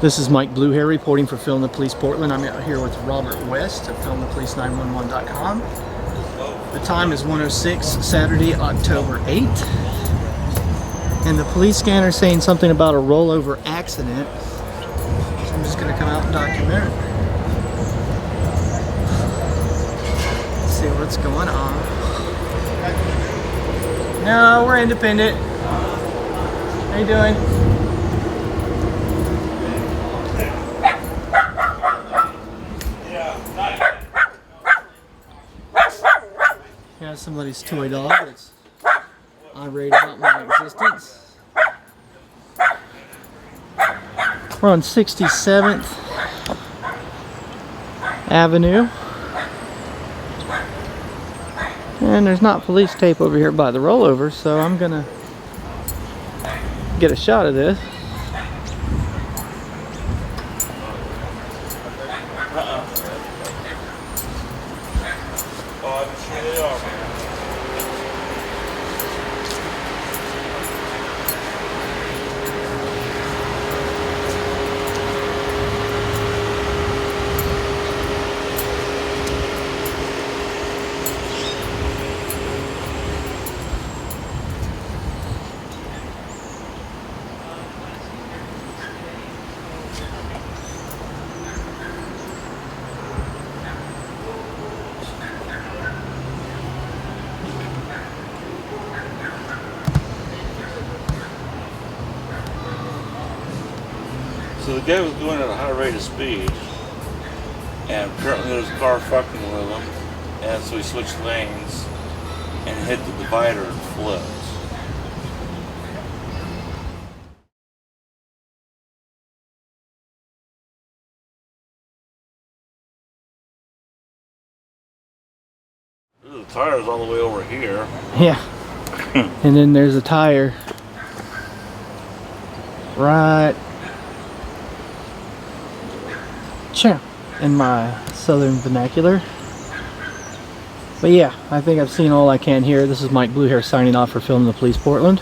This is Mike Bluehair reporting for Film the Police Portland. I'm out here with Robert West of filmthepolice911.com. The time is 1:06, Saturday, October 8th. And the police scanner is saying something about a rollover accident. So I'm just going to come out and document it. Let's see what's going on. No, we're independent. How you doing? Yeah, somebody's toy dog that's irate about my existence. We're on 67th Avenue. And there's not police tape over here by the rollover, so I'm gonna get a shot of this. So the guy was going at a high rate of speed, and apparently there was a car fucking with him, and so he switched lanes and hit the divider and flipped. The tire's all the way over here. Yeah. And then there's a tire right in my southern vernacular. But yeah, I think I've seen all I can here. This is Mike Bluehair signing off for Film the Police Portland.